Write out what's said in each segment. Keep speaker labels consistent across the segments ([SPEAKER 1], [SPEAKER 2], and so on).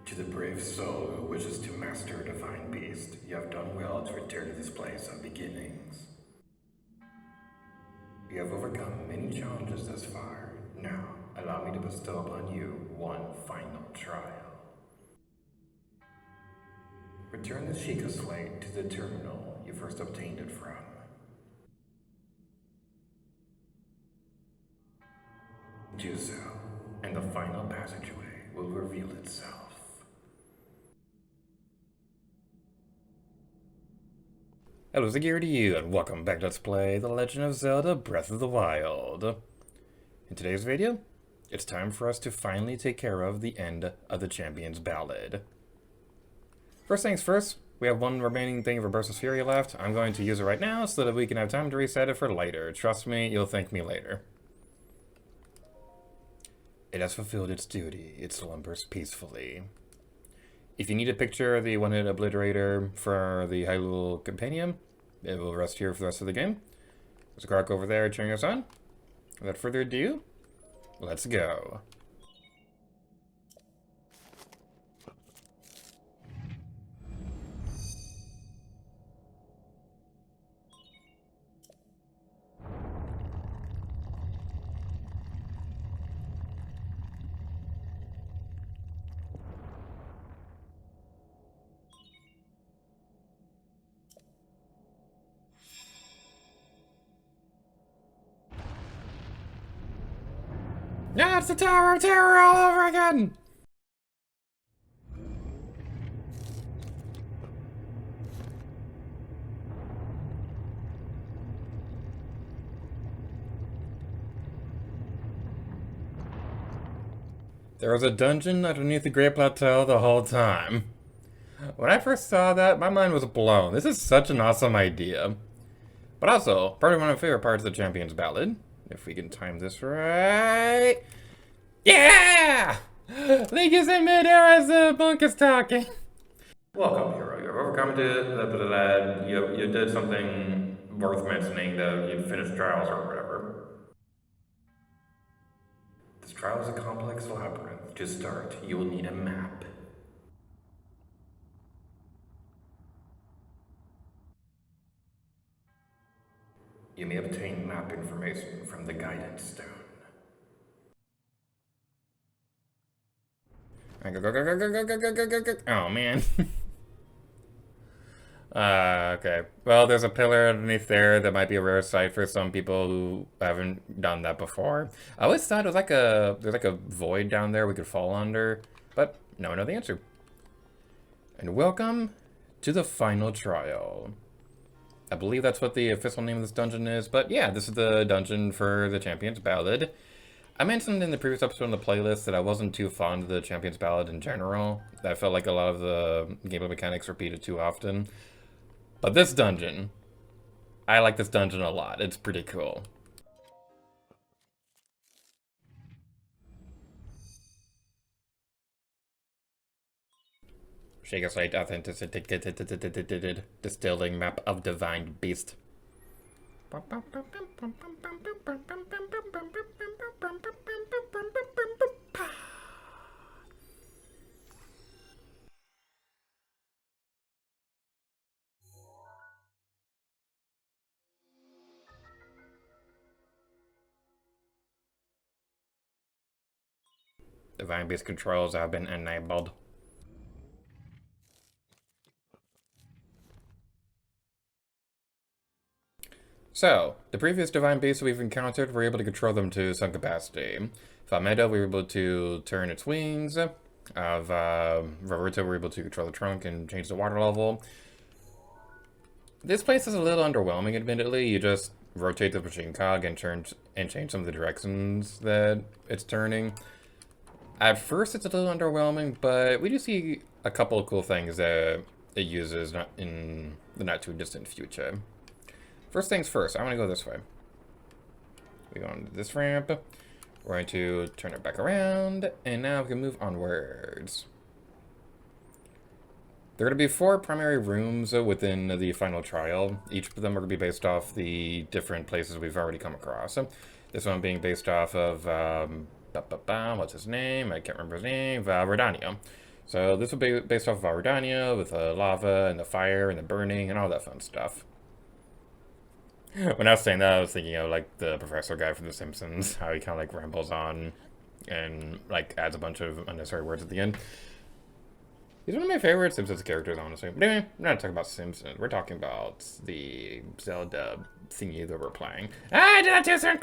[SPEAKER 1] To the brave soul who wishes to master a divine beast, you have done well to return to this place of beginnings. You have overcome many challenges thus far. Now, allow me to bestow upon you one final trial. Return the Sheikah slate to the terminal you first obtained it from. Do so, and the final passageway will reveal itself. Hello, Ziggy to you, and welcome back to Let's Play The Legend of Zelda Breath of the Wild. In today's video, it's time for us to finally take care of the end of the Champions Ballad. First things first, we have one remaining thing of Reversal's Fury left. I'm going to use it right now so that we can have time to reset it for later. Trust me, you'll thank me later. It has fulfilled its duty. It slumbers peacefully. If you need a picture of the one-hit obliterator for the Hyrule Compendium, it will rest here for the rest of the game. There's a Kark over there cheering us on. Without further ado, let's go. Yeah, it's the Tower of Terror all over again! There was a dungeon underneath the Great Plateau the whole time. When I first saw that, my mind was blown. This is such an awesome idea. But also, probably one of my favorite parts of the Champions Ballad. If we can time this right. Yeah! Link is in midair as the monk is talking. Welcome, hero. You have overcome you did something worth mentioning, that you finished trials or whatever. This trial is a complex labyrinth. To start, you will need a map. You may obtain map information from the guidance stone. Go. Oh, man. Okay. Well, there's a pillar underneath there that might be a rare sight for some people who haven't done that before. I always thought it was there's like a void down there we could fall under, but no, I know the answer. And welcome to the final trial. I believe that's what the official name of this dungeon is, but yeah, this is the dungeon for the Champions Ballad. I mentioned in the previous episode on the playlist that I wasn't too fond of the Champions Ballad in general. I felt like a lot of the gameplay mechanics repeated too often. But this dungeon, I like this dungeon a lot. It's pretty cool. Sheikah Slate Authenticity Distilling Map of Divine Beast. Divine Beast controls have been enabled. So, the previous Divine Beasts we've encountered, we're able to control them to some capacity. Falmeida, we were able to turn its wings. Of Roberto, we were able to control the trunk and change the water level. This place is a little underwhelming, admittedly. You just rotate the machine cog and change some of the directions that it's turning. At first, it's a little underwhelming, but we do see a couple of cool things that it uses not in the not too distant future. First things first, I want to go this way. We go onto this ramp. We're going to turn it back around, and now we can move onwards. There are going to be 4 primary rooms within the final trial. Each of them are going to be based off the different places we've already come across. This one being based off of, what's his name? I can't remember his name. Verdanio. So this will be based off of Ardania with the lava and the fire and the burning and all that fun stuff. When I was saying that, I was thinking of like the professor guy from The Simpsons, how he kind of like rambles on and like adds a bunch of unnecessary words at the end. He's one of my favorite Simpsons characters, honestly. But anyway, we're not talking about Simpsons. We're talking about the Zelda thingy that we're playing. Ah, I did that too soon!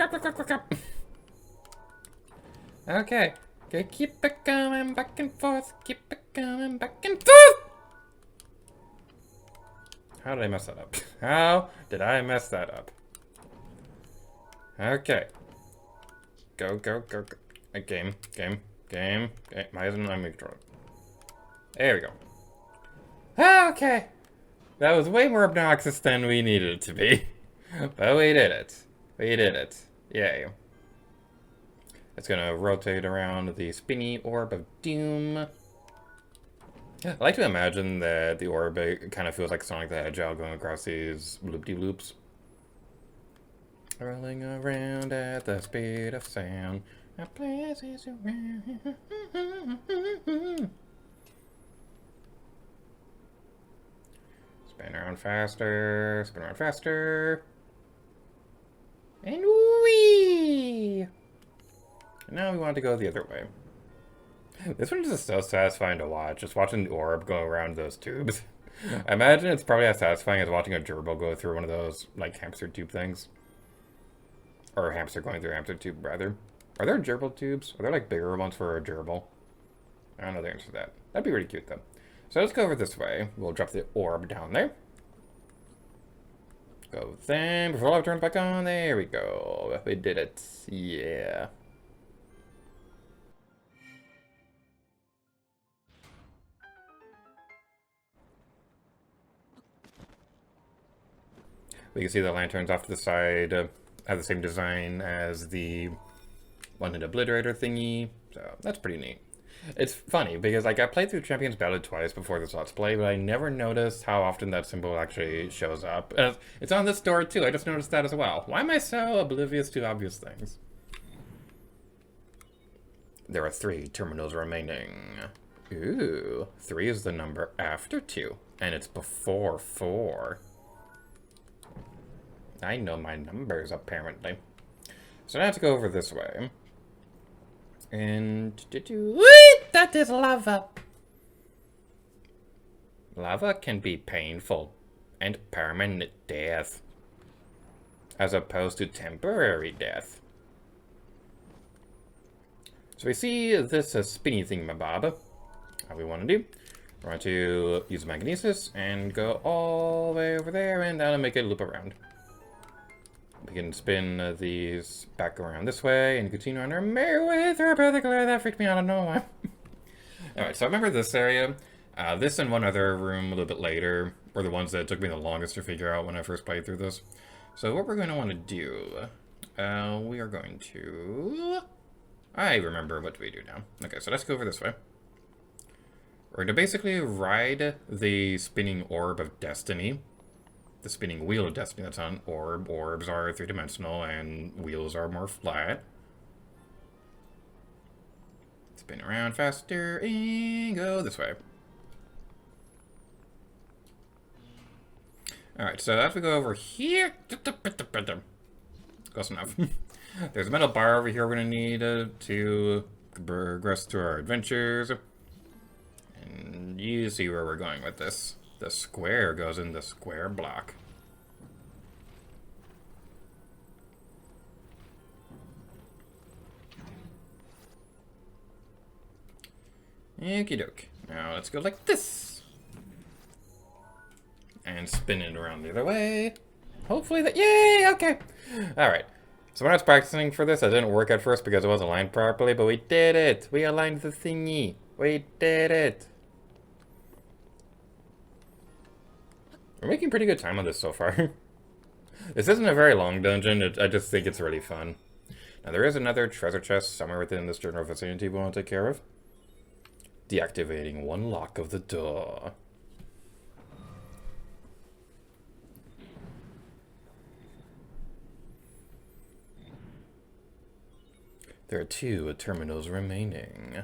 [SPEAKER 1] Okay. Okay, keep it going back and forth. Keep it going back and forth! How did I mess that up? How did I mess that up? Okay. Go, go, go, go. Game. Why isn't my controller? There we go. Okay. That was way more obnoxious than we needed it to be. But we did it. We did it. Yay. It's gonna rotate around the spinny orb of doom. I like to imagine that the orb kind of feels like Sonic the Hedgehog going across these loop-de-loops. Rolling around at the speed of sound. A place is around. Spin around faster. Spin around faster. And wee! And now we want to go the other way. This one is just so satisfying to watch, just watching the orb go around those tubes. I imagine it's probably as satisfying as watching a gerbil go through one of those, like, hamster tube things. Or a hamster going through a hamster tube, rather. Are there gerbil tubes? Are there, like, bigger ones for a gerbil? I don't know the answer to that. That'd be really cute, though. So let's go over this way. We'll drop the orb down there. Go then, before lava turns back on. There we go. We did it. Yeah. We can see the lanterns off to the side have the same design as the one-hit obliterator thingy, so that's pretty neat. It's funny, because like I played through Champions Ballad twice before this Let's Play, but I never noticed how often that symbol actually shows up. It's on this door too, I just noticed that as well. Why am I so oblivious to obvious things? There are 3 terminals remaining. Ooh, 3 is the number after 2, and it's before 4. I know my numbers, apparently. So now I have to go over this way. And... Wait! That is lava! Lava can be painful and permanent death, as opposed to temporary death. So we see this spinny thingamabob. How we want to do. We want to use magnesis and go all the way over there, and that'll make it loop around. We can spin these back around this way and continue on our merry way through a path of glare. That freaked me out, I don't know why. Alright, so I remember this area. This and one other room a little bit later were the ones that took me the longest to figure out when I first played through this. So what we're going to want to do, we are going to... I remember what we do now. Okay, so let's go over this way. We're going to basically ride the spinning orb of destiny. The spinning wheel of destiny that's on orb. Orbs are 3-dimensional and wheels are more flat. Spin around faster and go this way. Alright, so as we go over here... Close enough. There's a metal bar over here we're going to need to progress through our adventures. And you see where we're going with this. The square goes in the square block. Okie doke. Now let's go like this. And spin it around the other way. Hopefully that... Yay! Okay. Alright. So when I was practicing for this, it didn't work at first because it wasn't aligned properly, but we did it! We aligned the thingy. We did it! We're making pretty good time on this so far. This isn't a very long dungeon, I just think it's really fun. Now there is another treasure chest somewhere within this general vicinity we want to take care of. Deactivating one lock of the door. There are 2 terminals remaining.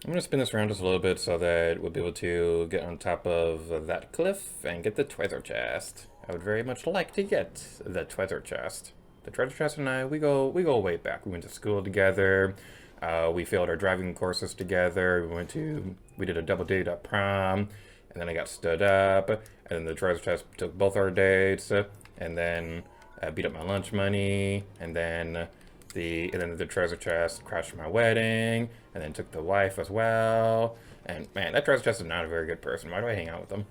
[SPEAKER 1] I'm going to spin this around just a little bit so that we'll be able to get on top of that cliff and get the treasure chest. I would very much like to get the treasure chest. The treasure chest and I, we go way back. We went to school together. We failed our driving courses together. We did a double date at prom, and then I got stood up, and then the treasure chest took both our dates, and then beat up my lunch money, and then the treasure chest crashed my wedding, and then took the wife as well. And man, that treasure chest is not a very good person. Why do I hang out with them?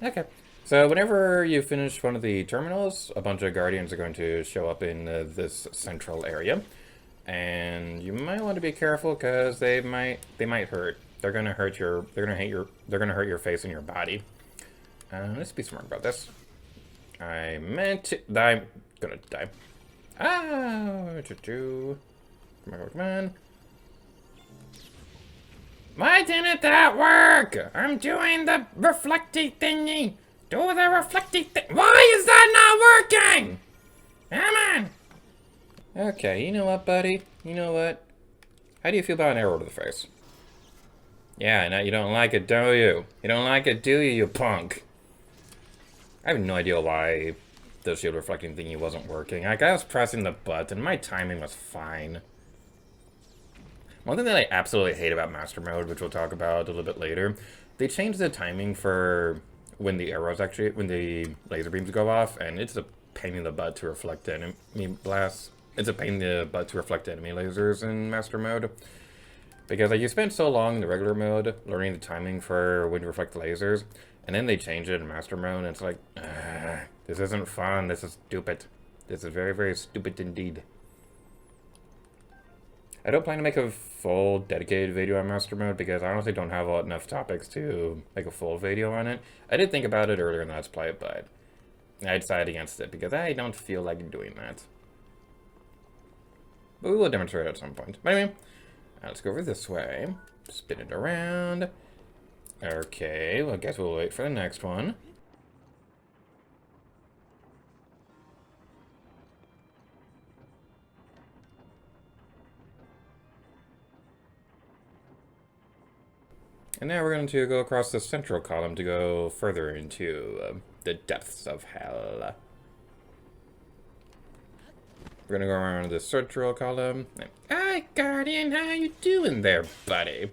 [SPEAKER 1] Okay. So whenever you finish one of the terminals, a bunch of guardians are going to show up in this central area, and you might want to be careful because they might hurt. They're gonna hurt your face and your body. Let's be smart about this. I meant to die. I'm gonna die. Ah, come on. Why didn't that work? I'm doing the reflecty thingy. Do the reflecty thing. Why is that not working? Come on. Okay, you know what, buddy? You know what? How do you feel about an arrow to the face? Yeah, now you don't like it, do you? You don't like it, do you, you punk? I have no idea why the shield reflecting thingy wasn't working. Like, I was pressing the button, my timing was fine. One thing that I absolutely hate about Master Mode, which we'll talk about a little bit later, they changed the timing for when the laser beams go off, and it's a pain in the butt to reflect enemy blasts. It's a pain in the butt to reflect enemy lasers in Master Mode. Because like, you spend so long in the regular mode learning the timing for when to reflect lasers, and then they change it in Master Mode, and it's like, this isn't fun, this is stupid. This is very, very stupid indeed. I don't plan to make a full dedicated video on Master Mode because I honestly don't have enough topics to make a full video on it. I did think about it earlier in Let's Play, but I decided against it because I don't feel like doing that. But we will demonstrate it at some point. But anyway, let's go over this way. Spin it around. Okay, well I guess we'll wait for the next one. And now we're going to go across the central column to go further into the depths of hell. We're going to go around the central column. Hi, Guardian, how you doing there, buddy?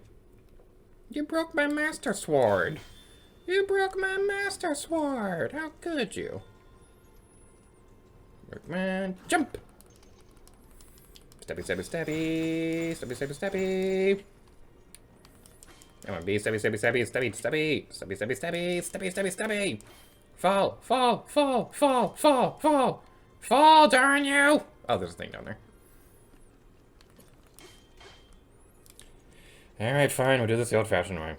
[SPEAKER 1] You broke my Master Sword. You broke my Master Sword. How could you? Workman, jump! Stabby, stabby, stabby. Stabby, stabby, stabby. Come on, be stabby, stabby, stabby, stabby, stabby, stabby, stabby, stabby, stabby, stabby, stabby. Fall, fall, fall, fall, fall, fall. Fall, darn you! Oh, there's a thing down there. Alright, fine, we'll do this the old-fashioned way.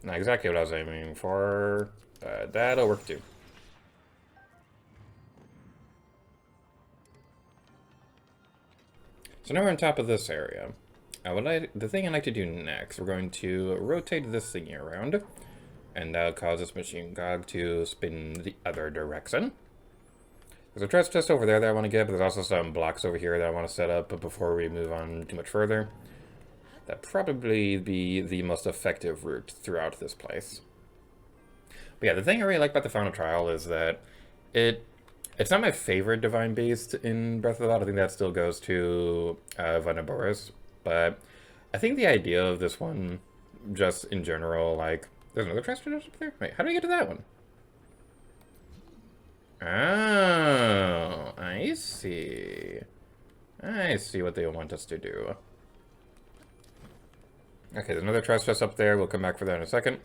[SPEAKER 1] Not exactly what I was aiming for, but that'll work too. So now we're on top of this area. The thing I'd like to do next, we're going to rotate this thingy around, and that'll cause this machine cog to spin the other direction. There's a treasure chest over there that I want to get, but there's also some blocks over here that I want to set up before we move on too much further. That'd probably be the most effective route throughout this place. But yeah, the thing I really like about the Final Trial is that it's not my favorite Divine Beast in Breath of the Wild. I think that still goes to Vanaboris. But I think the idea of this one, just in general, like... There's another treasure chest up there? Wait, how do we get to that one? Oh, I see. I see what they want us to do. Okay, there's another treasure chest up there. We'll come back for that in a second.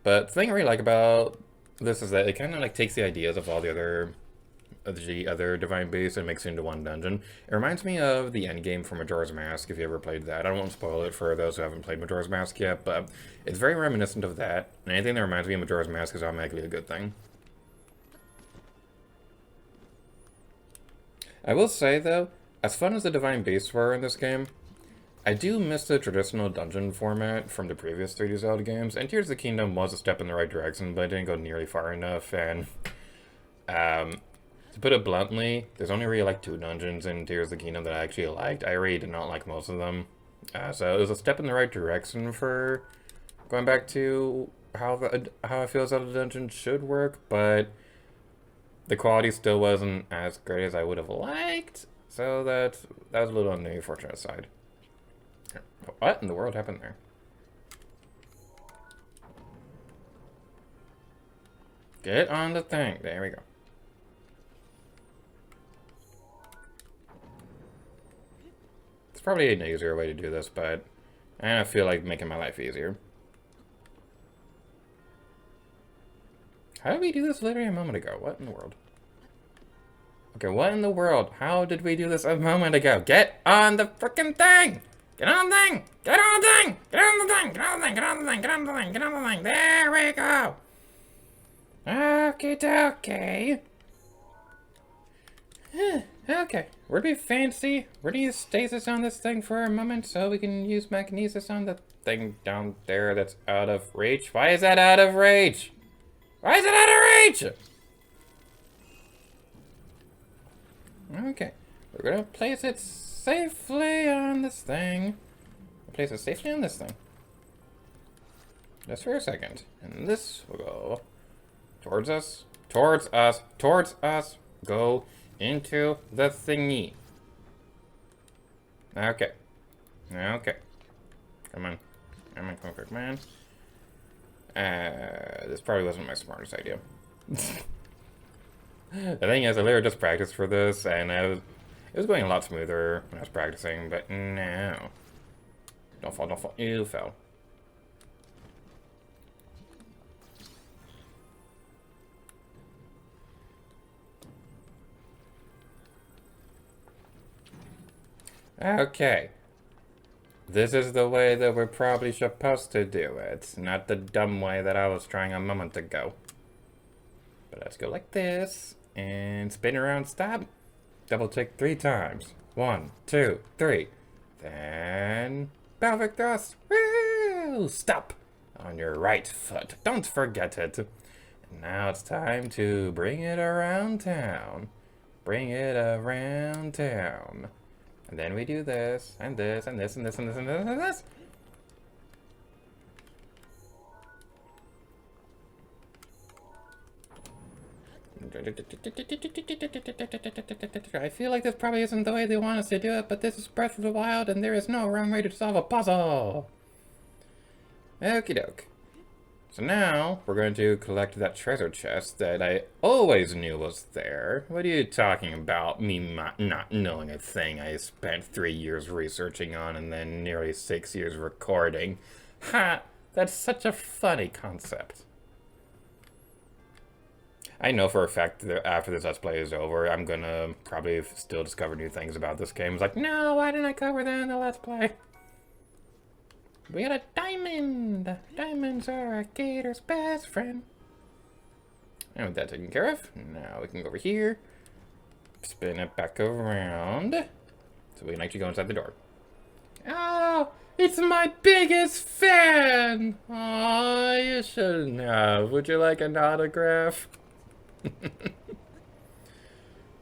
[SPEAKER 1] But the thing I really like about this is that it kind of like takes the ideas of all the other Divine Beasts and makes it into one dungeon. It reminds me of the endgame for Majora's Mask, if you ever played that. I don't want to spoil it for those who haven't played Majora's Mask yet, but it's very reminiscent of that. And anything that reminds me of Majora's Mask is automatically a good thing. I will say, though, as fun as the Divine Beasts were in this game, I do miss the traditional dungeon format from the previous 3D Zelda games, and Tears of the Kingdom was a step in the right direction, but it didn't go nearly far enough, and to To put it bluntly, there's only really like 2 dungeons in Tears of the Kingdom that I actually liked. I really did not like most of them. So it was a step in the right direction for going back to how I feel Zelda dungeons should work, but the quality still wasn't as great as I would have liked. So that was a little on the unfortunate side. What in the world happened there? Get on the thing. There we go. It's probably an easier way to do this, but I feel like making my life easier. How did we do this literally a moment ago? What in the world? Okay, what in the world? How did we do this a moment ago? Get on the frickin' thing! Get on the thing! Get on the thing! Get on the thing! Get on the thing! Get on the thing! Get on the thing! Get on the thing! There we go! Okay. Okay. We're gonna be fancy. We're gonna use stasis on this thing for a moment so we can use magnesis on the thing down there that's out of reach. Why is that out of reach? Why is it out of reach? Okay. We're gonna place it safely on this thing. Place it safely on this thing. Just for a second. And this will go towards us. Towards us. Towards us. Go into the thingy. Okay. Okay. Come on. Come on, quick, man. This probably wasn't my smartest idea. The thing is, I literally just practiced for this, and it was going a lot smoother when I was practicing, but no. Don't fall, don't fall. You fell. Okay. This is the way that we're probably supposed to do it, not the dumb way that I was trying a moment ago. But let's go like this, and spin around, stop. Double click 3 times. 1, 2, 3. Then, pelvic thrust. Woo! Stop on your right foot. Don't forget it. And now it's time to bring it around town. Bring it around town. And then we do this, and this, and this, and this, and this, and this, and this. I feel like this probably isn't the way they want us to do it, but this is Breath of the Wild, and there is no wrong way to solve a puzzle. Okie doke. So now, we're going to collect that treasure chest that I always knew was there. What are you talking about? Me not knowing a thing I spent 3 years researching on and then nearly 6 years recording. Ha! That's such a funny concept. I know for a fact that after this Let's Play is over, I'm gonna probably still discover new things about this game. It's like, no, why didn't I cover that in the Let's Play? We got a diamond! Diamonds are a gator's best friend. And with that taken care of, now we can go over here, spin it back around, so we can actually go inside the door. Oh, it's my biggest fan! Oh, you shouldn't have. Would you like an autograph?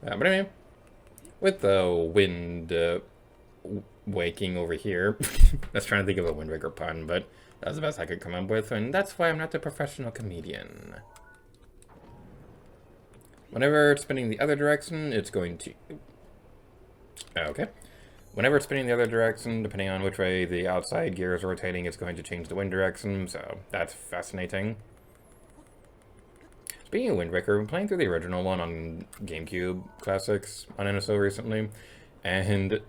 [SPEAKER 1] But anyway, with the wind waking over here, I was trying to think of a Wind Waker pun, but that was the best I could come up with, and that's why I'm not a professional comedian. Whenever it's spinning the other direction, it's going to... Okay. Whenever it's spinning the other direction, depending on which way the outside gear is rotating, it's going to change the wind direction, so that's fascinating. Speaking of Wind Waker, I've been playing through the original one on GameCube Classics on NSO recently, and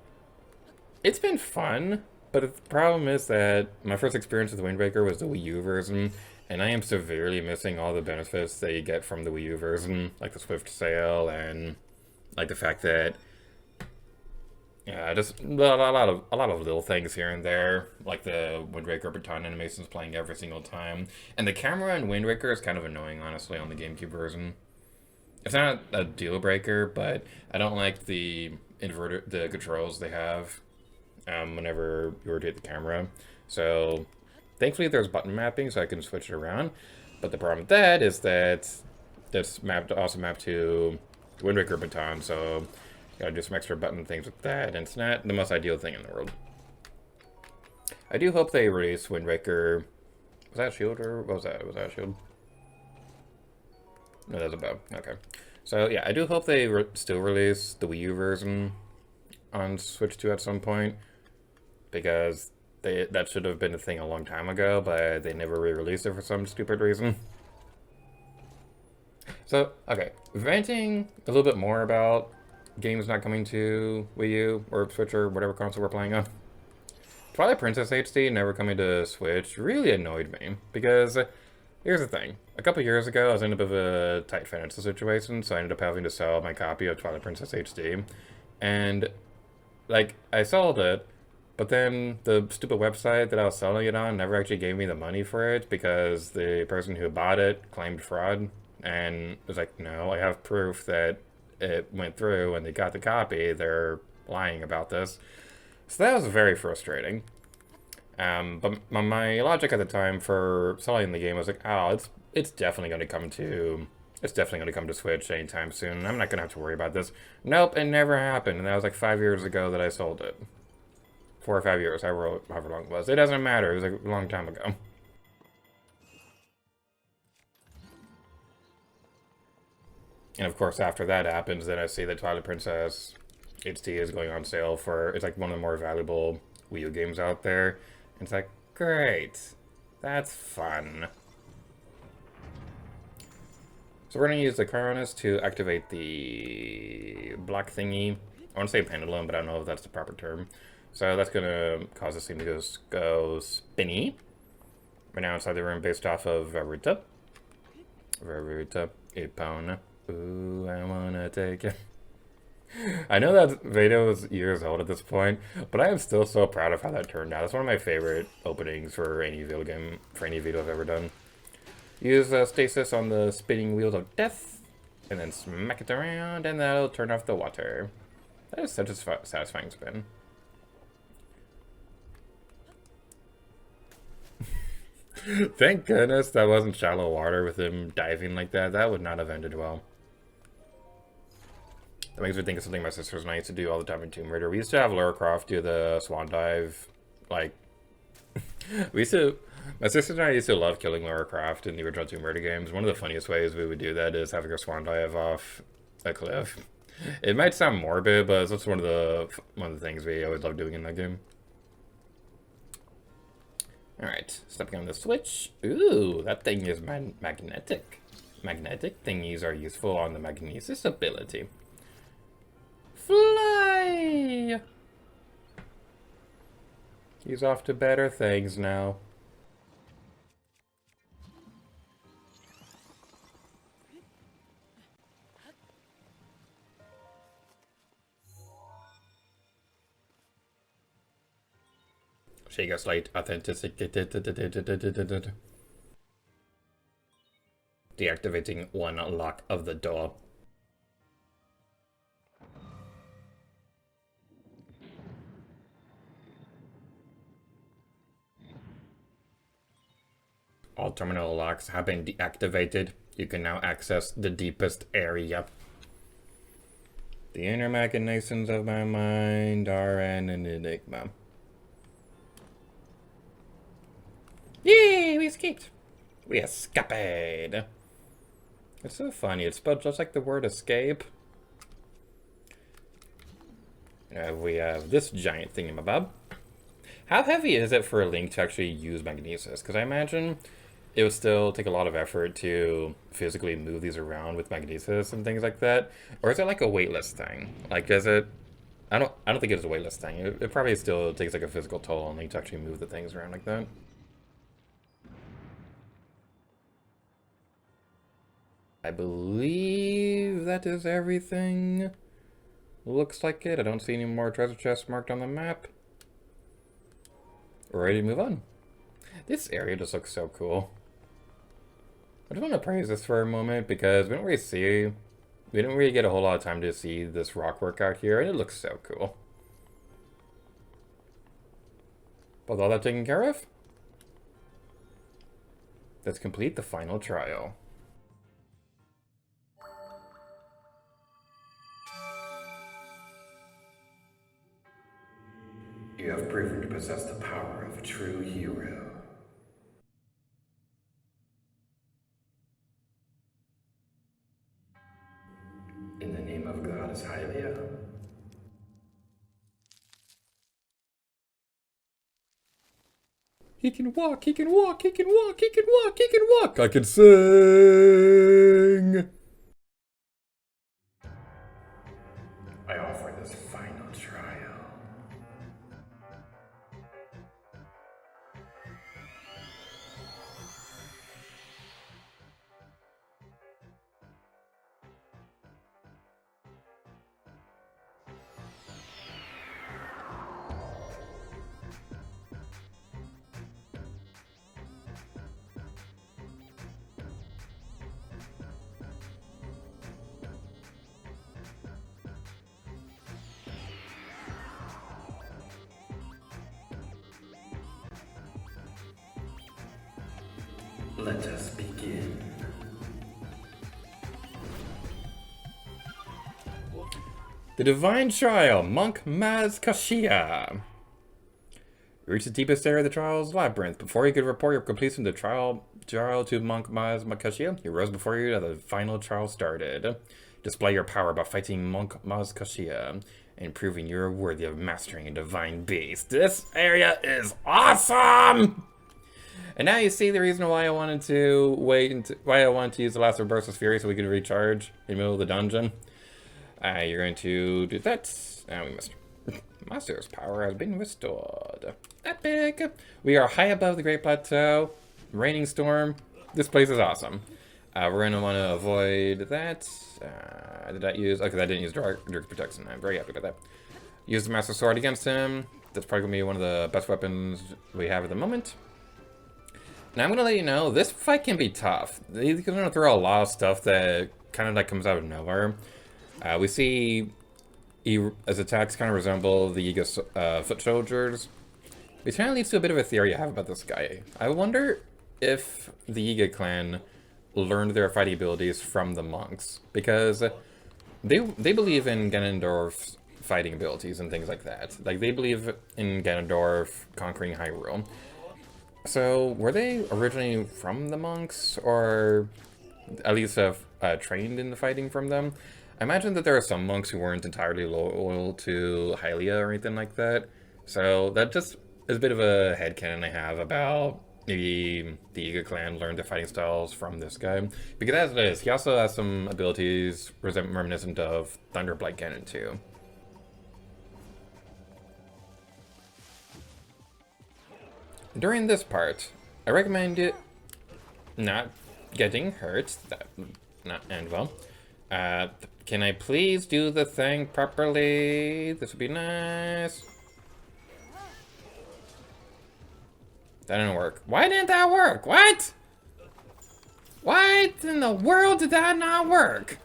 [SPEAKER 1] it's been fun, but the problem is that my first experience with Wind Waker was the Wii U version, and I am severely missing all the benefits that you get from the Wii U version, like the swift sail, and like the fact that, yeah, just a lot of little things here and there, like the Wind Waker baton animations playing every single time, and the camera in Wind Waker is kind of annoying, honestly, on the GameCube version. It's not a deal breaker, but I don't like the controls they have whenever you rotate the camera. So thankfully there's button mapping so I can switch it around. But the problem with that is that that's also mapped to Wind Waker baton, so gotta do some extra button things with that, and it's not the most ideal thing in the world. I do hope they release Wind Waker. Was that Shield or what was that? Was that Shield? No, that's a bow. Okay. So yeah, I do hope they still release the Wii U version on Switch 2 at some point, because that should have been a thing a long time ago, but they never re-released it for some stupid reason. So, okay, venting a little bit more about games not coming to Wii U or Switch or whatever console we're playing on. Twilight Princess HD never coming to Switch really annoyed me, because here's the thing. A couple years ago, I was in a bit of a tight financial situation, so I ended up having to sell my copy of Twilight Princess HD, and, like, I sold it, but then the stupid website that I was selling it on never actually gave me the money for it, because the person who bought it claimed fraud, and was like, no, I have proof that it went through and they got the copy. They're lying about this. So that was very frustrating. But my logic at the time for selling the game was like, oh, it's definitely going to come to Switch anytime soon. I'm not going to have to worry about this. Nope, it never happened. And that was like 5 years ago that I sold it. 4 or 5 years, however long it was. It doesn't matter. It was a long time ago. And of course, after that happens, then I see that Twilight Princess HD is going on sale for, it's like one of the more valuable Wii U games out there. And it's like, great. That's fun. So we're going to use the Cronus to activate the block thingy. I want to say pendulum, but I don't know if that's the proper term. So that's going to cause this thing to go spinny. We're now inside the room based off of Veruta. Veruta Ipone. Ooh, I wanna take it. I know that video is years old at this point, but I am still so proud of how that turned out. It's one of my favorite openings for any video game, for any video I've ever done. Use stasis on the spinning wheels of death, and then smack it around, and that'll turn off the water. That is such a satisfying spin. Thank goodness that wasn't shallow water with him diving like that. That would not have ended well. That makes me think of something my sisters and I used to do all the time in Tomb Raider. We used to have Lara Croft do the swan dive, like, my sisters and I used to love killing Lara Croft in the original Tomb Raider games. One of the funniest ways we would do that is having her swan dive off a cliff. It might sound morbid, but it's one of the things we always love doing in that game. Alright, stepping on the switch. Ooh, that thing is magnetic. Magnetic thingies are useful on the magnesis ability. Fly! He's off to better things now. Shake a slight authenticity. Deactivating one lock of the door. All terminal locks have been deactivated. You can now access the deepest area. The inner machinations of my mind are an enigma. Yay, we escaped! We escaped! It's so funny, it's spelled just like the word escape. We have this giant thingamabob. How heavy is it for a Link to actually use magnesis? Because I imagine it would still take a lot of effort to physically move these around with magnesis and things like that. Or is it like a weightless thing? Like, is it... I don't think it's a weightless thing. It probably still takes like a physical toll on Link to actually move the things around like that. I believe that is everything. Looks like it. I don't see any more treasure chests marked on the map. We're ready to move on. This area just looks so cool. I just want to praise this for a moment because we didn't really get a whole lot of time to see this rock work out here, and it looks so cool. With all that taken care of, let's complete the final trial. You have proven to possess the power of a true hero. In the name of Goddess Hylia. He can walk, he can walk, he can walk, he can walk, he can walk. I can sing. I offer this final trial. Let us begin. The Divine Trial, Monk Maz Kashia. You reach the deepest area of the trial's labyrinth. Before you could report your completion of the trial to Monk Maz Kashia, he rose before you as the final trial started. Display your power by fighting Monk Maz Kashia and proving you're worthy of mastering a divine beast. This area is awesome! And now you see the reason why I wanted to why I wanted to use the Last of Burst's Fury so we could recharge in the middle of the dungeon. You're going to do that. We missed. Master's power has been restored. Epic! We are high above the Great Plateau. Raining storm. This place is awesome. We're going to want to avoid that. Did that use... Okay, that didn't use Direct Protection. I'm very happy about that. Use the Master Sword against him. That's probably going to be one of the best weapons we have at the moment. Now I'm going to let you know, this fight can be tough. He's going to throw a lot of stuff that kind of like comes out of nowhere. We see his attacks kind of resemble the Yiga foot soldiers. Which kind of leads to a bit of a theory I have about this guy. I wonder if the Yiga clan learned their fighting abilities from the monks. Because they believe in Ganondorf's fighting abilities and things like that. Like, they believe in Ganondorf conquering Hyrule. So, were they originally from the monks, or at least have trained in the fighting from them? I imagine that there are some monks who weren't entirely loyal to Hylia or anything like that. So, that just is a bit of a headcanon I have about maybe the Yiga clan learned their fighting styles from this guy. Because as it is, he also has some abilities reminiscent of Thunderblight Ganon too. During this part, I recommend it not getting hurt. That not end well. Can I please do the thing properly? This would be nice. That didn't work. Why didn't that work? What? Why in the world did that not work?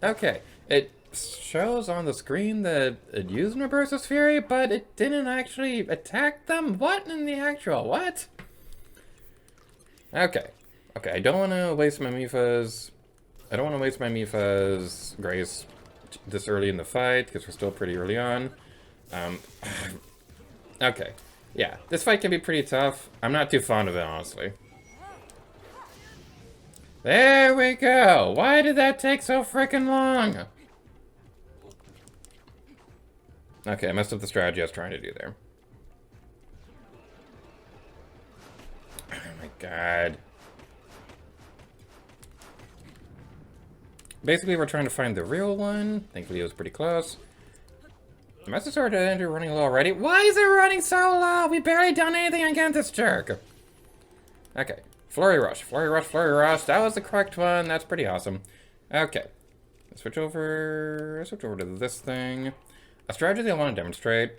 [SPEAKER 1] Okay, it shows on the screen that it used Reverse's Fury, but it didn't actually attack them? What in the actual what? Okay. Okay, I don't want to waste my Mifa's... I don't want to waste my Mifa's Grace this early in the fight, because we're still pretty early on. Okay. Yeah, this fight can be pretty tough. I'm not too fond of it, honestly. There we go! Why did that take so freaking long? Okay, I messed up the strategy I was trying to do there. Oh my god. Basically, we're trying to find the real one. Thankfully, it was pretty close. The Master Sword Andrew running low already. Why is it running so low? We barely done anything against this jerk. Okay. Flurry Rush. Flurry Rush, Flurry Rush. That was the correct one. That's pretty awesome. Okay. Let's switch over to this thing. A strategy I want to demonstrate.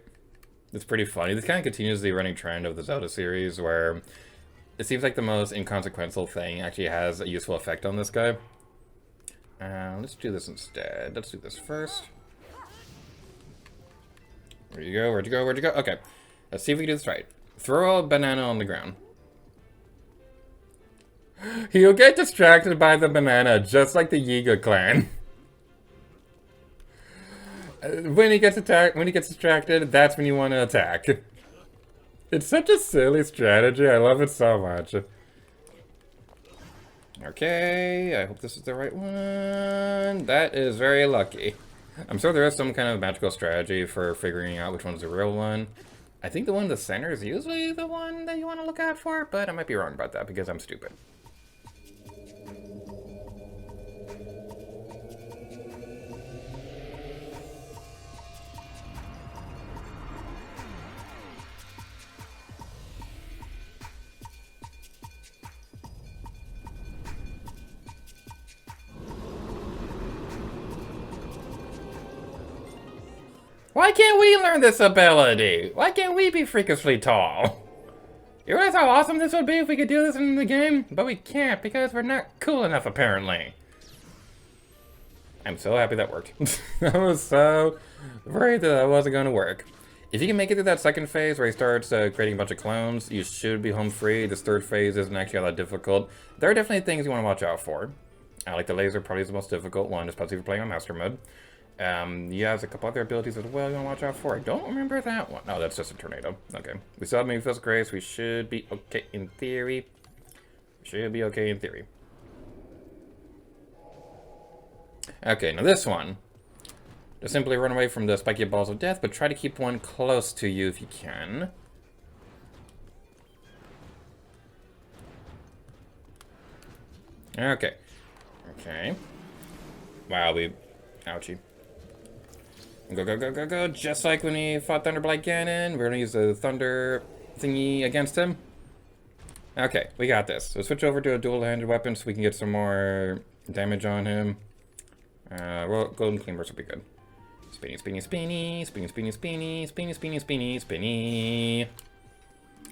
[SPEAKER 1] It's pretty funny. This kind of continues the running trend of the Zelda series where it seems like the most inconsequential thing actually has a useful effect on this guy. Let's do this instead. Let's do this first. Where'd you go? Where'd you go? Where'd you go? Okay. Let's see if we can do this right. Throw a banana on the ground. He'll get distracted by the banana, just like the Yiga clan. When he gets attacked, when he gets distracted, that's when you want to attack. It's such a silly strategy. I love it so much. Okay, I hope this is the right one. That is very lucky. I'm sure there is some kind of magical strategy for figuring out which one's the real one. I think the one in the center is usually the one that you want to look out for, but I might be wrong about that because I'm stupid. Why can't we learn this ability? Why can't we be freakishly tall? You realize how awesome this would be if we could do this in the game? But we can't because we're not cool enough, apparently. I'm so happy that worked. I was so worried that that wasn't going to work. If you can make it to that second phase where he starts creating a bunch of clones, you should be home free. This third phase isn't actually all that difficult. There are definitely things you want to watch out for. Like the laser probably is the most difficult one, especially if you're playing on Master Mode. He has a couple other abilities as well you want to watch out for. I don't remember that one. No, that's just a tornado. Okay. We still have maybe Physical Grace. We should be okay in theory. Should be okay in theory. Okay, now this one. Just simply run away from the spiky balls of death, but try to keep one close to you if you can. Okay. Okay. Wow, ouchie. Go, go, go, go, go. Just like when he fought Thunderblight Ganon. We're gonna use the thunder thingy against him. Okay, we got this. So switch over to a dual-handed weapon so we can get some more damage on him. Well, Golden Claymores will be good. Spinny, spinny, spinny, spinny, spinny, spinny, spinny, spinny, spinny, spinny.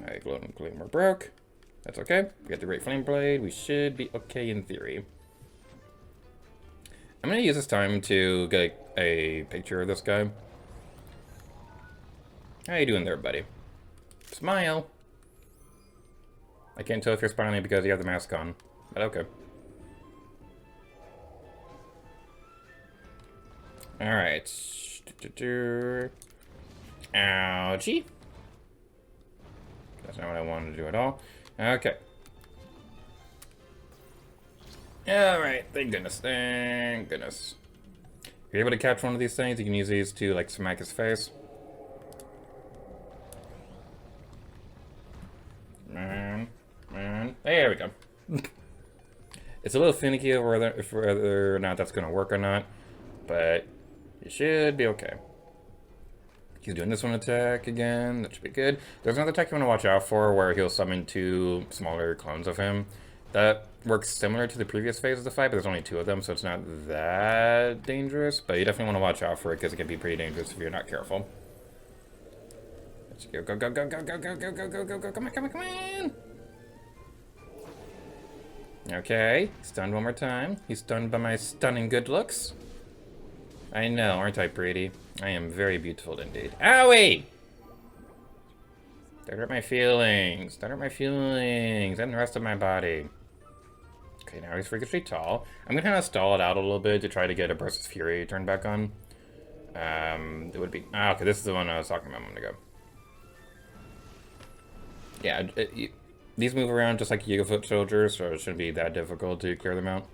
[SPEAKER 1] Alright, Golden Claymore broke. That's okay. We got the Great Flame Blade. We should be okay in theory. I'm gonna use this time to get a picture of this guy. How you doing there, buddy? Smile. I can't tell if you're smiling because you have the mask on, but okay. Alright. Ouchie. That's not what I wanted to do at all. Okay. Alright, thank goodness, thank goodness. If you're able to catch one of these things, you can use these to, like, smack his face. Man. There we go. It's a little finicky over whether or not that's going to work or not, but you should be okay. He's doing this one attack again, that should be good. There's another attack you want to watch out for where he'll summon 2 smaller clones of him. That works similar to the previous phase of the fight, but there's only 2 of them, so it's not that dangerous. But you definitely want to watch out for it because it can be pretty dangerous if you're not careful. Let's go, go, go, go, go, go, go, go, go, go, go, go, come on, come on, come on! Okay, stunned one more time. He's stunned by my stunning good looks. I know, aren't I pretty? I am very beautiful indeed. Owie! Don't hurt my feelings. Don't hurt my feelings. And the rest of my body. Okay, now he's freakishly tall. I'm gonna kind of stall it out a little bit to try to get a Burst of Fury turned back on. It would be... Ah, okay, this is the one I was talking about a moment ago. Yeah, these move around just like Yiga-foot soldiers, so it shouldn't be that difficult to clear them out.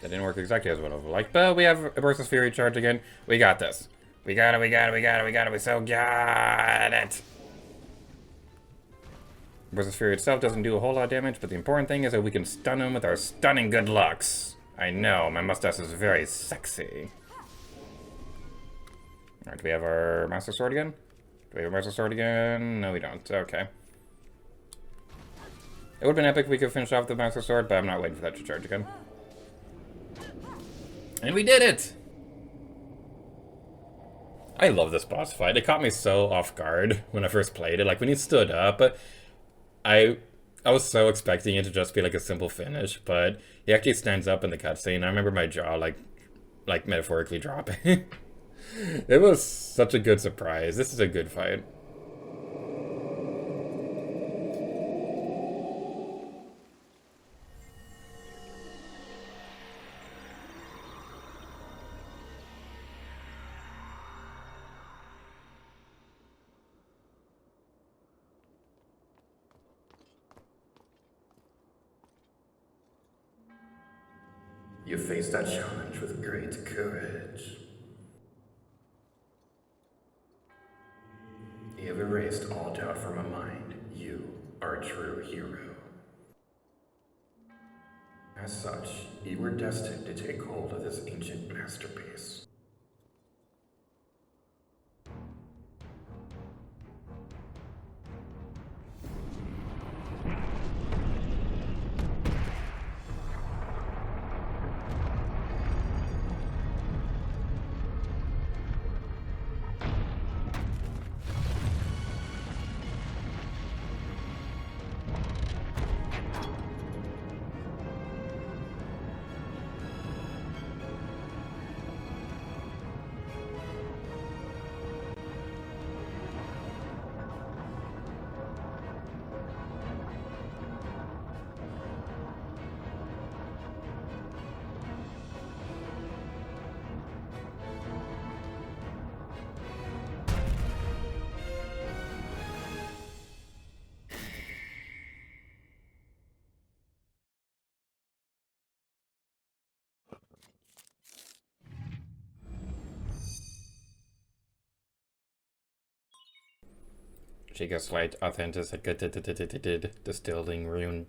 [SPEAKER 1] That didn't work exactly as what I would like, but we have a Burst of Fury charge again. We got this. We got it, we got it, we got it, we got it, we so got it! Burst of Fury itself doesn't do a whole lot of damage, but the important thing is that we can stun him with our stunning good looks. I know, my mustache is very sexy. Alright, do we have our Master Sword again? Do we have a Master Sword again? No, we don't. Okay. It would have been epic if we could finish off the Master Sword, but I'm not waiting for that to charge again. And we did it! I love this boss fight. It caught me so off guard when I first played it. Like, when he stood up, I was so expecting it to just be like a simple finish, but he actually stands up in the cutscene. I remember my jaw, like metaphorically dropping. It was such a good surprise. This is a good fight.
[SPEAKER 2] You faced that challenge with great courage. You have erased all doubt from my mind. You are a true hero. As such, you were destined to take hold of this ancient masterpiece.
[SPEAKER 1] She gets slight authentic distilling rune .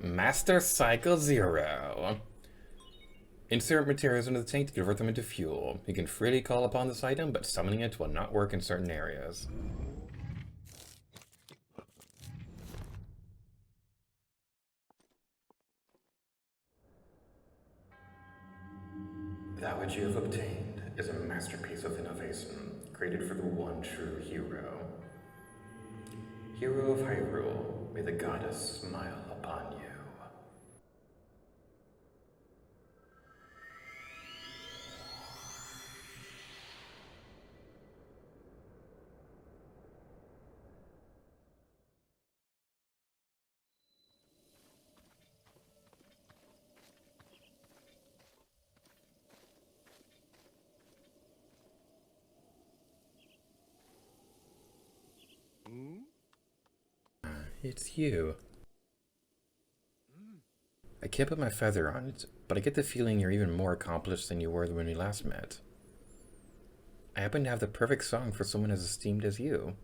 [SPEAKER 1] Master Cycle Zero. Insert materials into the tank to convert them into fuel. You can freely call upon this item, but summoning it will not work in certain areas.
[SPEAKER 2] That which you have obtained is a masterpiece of innovation, created for the one true hero. Hero of Hyrule, may the goddess smile upon you.
[SPEAKER 1] It's you. I can't put my feather on it, but I get the feeling you're even more accomplished than you were when we last met. I happen to have the perfect song for someone as esteemed as you.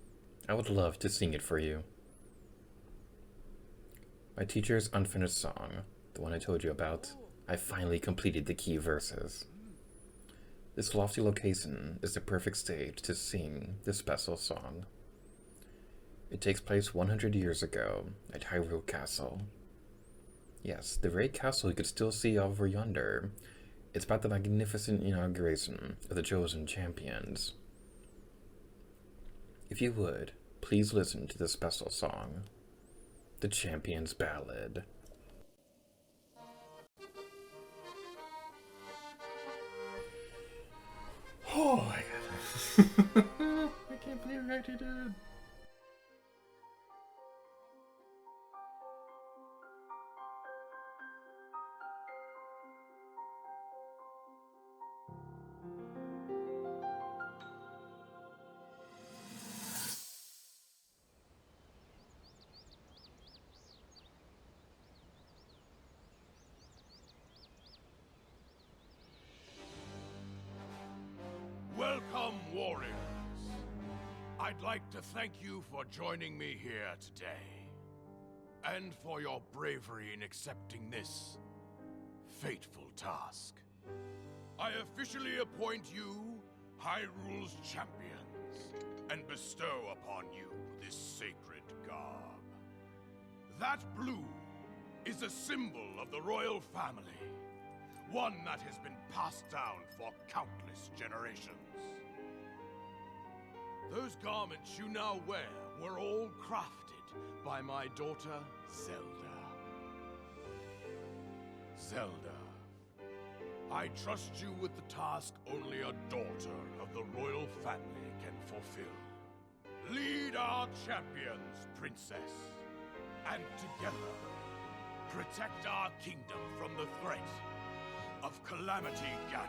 [SPEAKER 1] I would love to sing it for you. My teacher's unfinished song, the one I told you about, I finally completed the key verses. This lofty location is the perfect stage to sing this special song. It takes place 100 years ago at Hyrule Castle. Yes, the very castle you could still see over yonder. It's about the magnificent inauguration of the chosen champions. If you would, please listen to this special song, the Champions Ballad. Oh my god. I can't believe I actually did.
[SPEAKER 3] Welcome, warriors. I'd like to thank you for joining me here today, and for your bravery in accepting this fateful task. I officially appoint you Hyrule's champions, and bestow upon you this sacred garb. That blue is a symbol of the royal family, one that has been passed down for countless generations. Those garments you now wear were all crafted by my daughter, Zelda. Zelda, I trust you with the task only a daughter of the royal family can fulfill. our champions, Princess. And together, protect our kingdom from the threat of Calamity Ganon.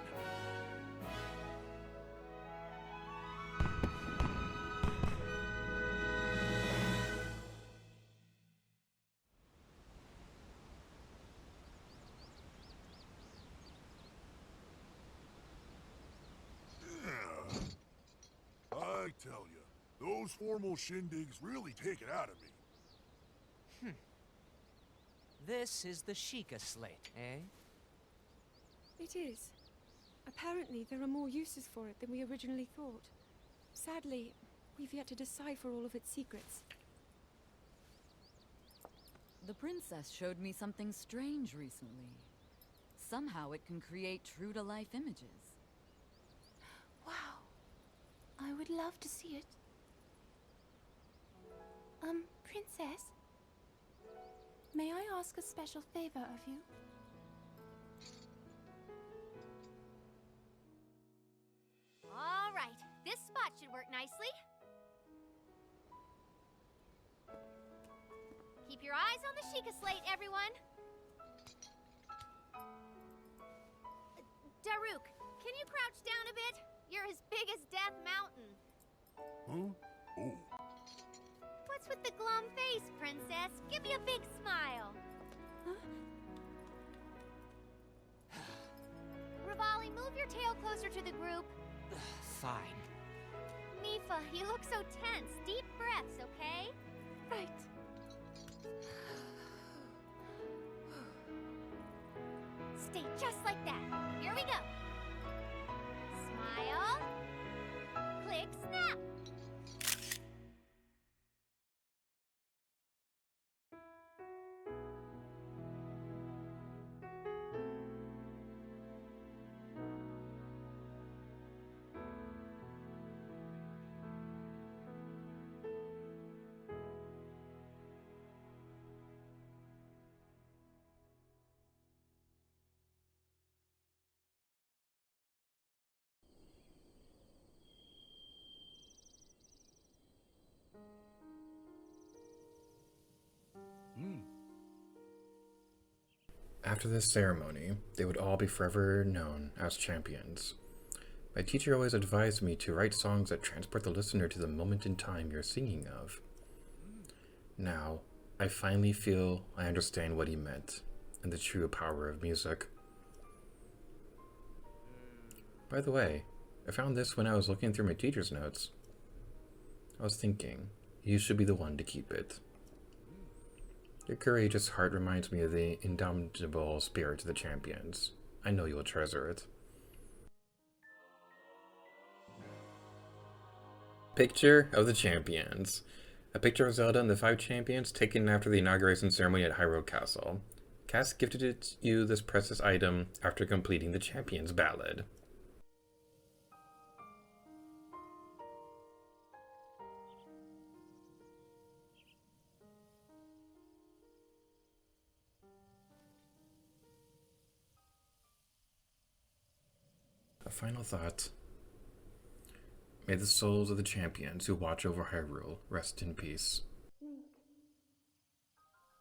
[SPEAKER 4] I tell you, those formal shindigs really take it out of me.
[SPEAKER 5] This is the Sheikah slate, eh?
[SPEAKER 6] It is. Apparently, there are more uses for it than we originally thought. Sadly, we've yet to decipher all of its secrets.
[SPEAKER 7] The princess showed me something strange recently. Somehow it can create true-to-life images.
[SPEAKER 6] Wow. I would love to see it. Princess? May I ask a special favor of you?
[SPEAKER 8] All right, this spot should work nicely. Keep your eyes on the Sheikah slate, everyone. Daruk, can you crouch down a bit? You're as big as Death Mountain.
[SPEAKER 4] Huh? Oh.
[SPEAKER 8] What's with the glum face, Princess? Give me a big smile. Rivali, move your tail closer to the group.
[SPEAKER 5] Fine.
[SPEAKER 8] Mifa, you look so tense. Deep breaths, okay?
[SPEAKER 6] Right.
[SPEAKER 8] Stay just like that. Here we go. Smile. Click, snap.
[SPEAKER 1] After this ceremony, they would all be forever known as champions. My teacher always advised me to write songs that transport the listener to the moment in time you're singing of. Now, I finally feel I understand what he meant, and the true power of music. By the way, I found this when I was looking through my teacher's notes. I was thinking, you should be the one to keep it. Your courageous heart reminds me of the indomitable spirit of the champions. I know you will treasure it. Picture of the champions. A picture of Zelda and the 5 champions taken after the inauguration ceremony at Hyrule Castle. Cass gifted you this precious item after completing the Champions Ballad. A final thought. May the souls of the champions who watch over Hyrule rest in peace.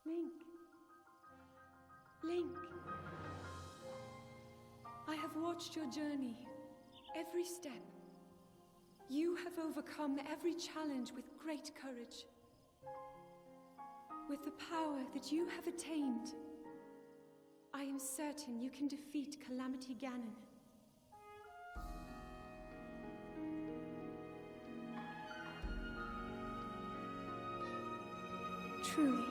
[SPEAKER 6] Link. Link. I have watched your journey, every step. You have overcome every challenge with great courage. With the power that you have attained, I am certain you can defeat Calamity Ganon. Truly.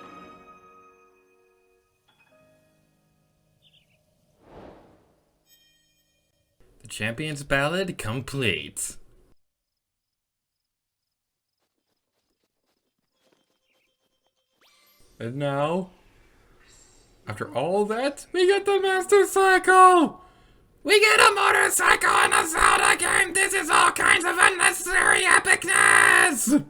[SPEAKER 1] The Champions Ballad complete. And now, after all that, we get the Master Cycle! We get a motorcycle in a Zelda game! This is all kinds of unnecessary epicness!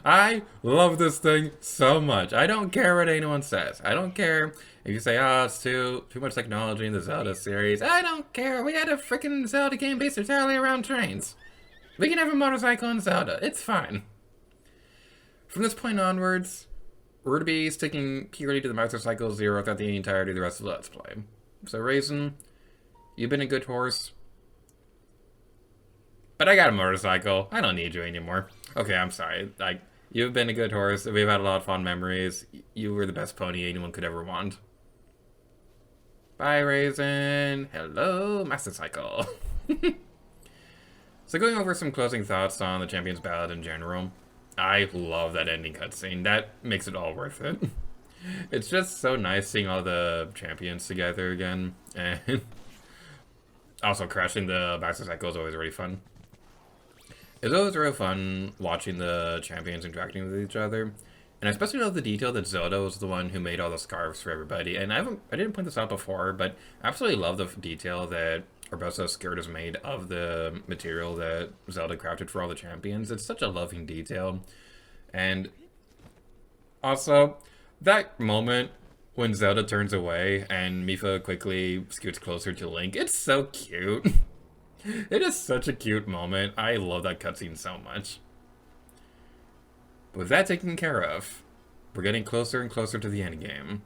[SPEAKER 1] I love this thing so much. I don't care what anyone says. I don't care if you say, oh, it's too much technology in the Zelda series. I don't care. We had a freaking Zelda game based entirely around trains. We can have a motorcycle in Zelda. It's fine. From this point onwards, we're going to be sticking purely to the motorcycle zero throughout the entirety of the rest of the Let's Play. So, Raisin, you've been a good horse. But I got a motorcycle. I don't need you anymore. Okay, I'm sorry. Like, you've been a good horse. We've had a lot of fond memories. You were the best pony anyone could ever want. Bye, Raisin. Hello, Master Cycle. So going over some closing thoughts on the Champions Ballad in general. I love that ending cutscene. That makes it all worth it. It's just so nice seeing all the champions together again. And also crashing the Master Cycle is always really fun. It's always real fun watching the champions interacting with each other. And I especially love the detail that Zelda was the one who made all the scarves for everybody. And I didn't point this out before, but I absolutely love the detail that Urbosa's skirt is made of the material that Zelda crafted for all the champions. It's such a loving detail. And also, that moment when Zelda turns away and Mipha quickly scoots closer to Link, it's so cute. It is such a cute moment. I love that cutscene so much. With that taken care of, we're getting closer and closer to the end game.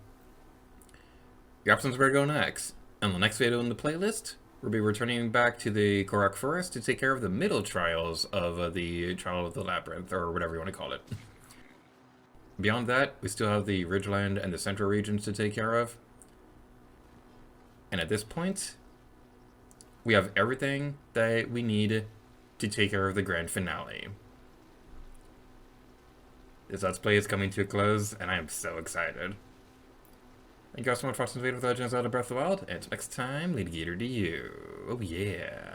[SPEAKER 1] Your options where to go next. In the next video in the playlist, we'll be returning back to the Korok Forest to take care of the middle trials of the Trial of the Labyrinth, or whatever you want to call it. Beyond that, we still have the Ridgeland and the Central regions to take care of. And at this point, we have everything that we need to take care of the grand finale. This Let's Play is coming to a close, and I am so excited. Thank you all so much for watching this video with Legend of Zelda Breath of the Wild, and until next time, Lady Gator to you. Oh yeah.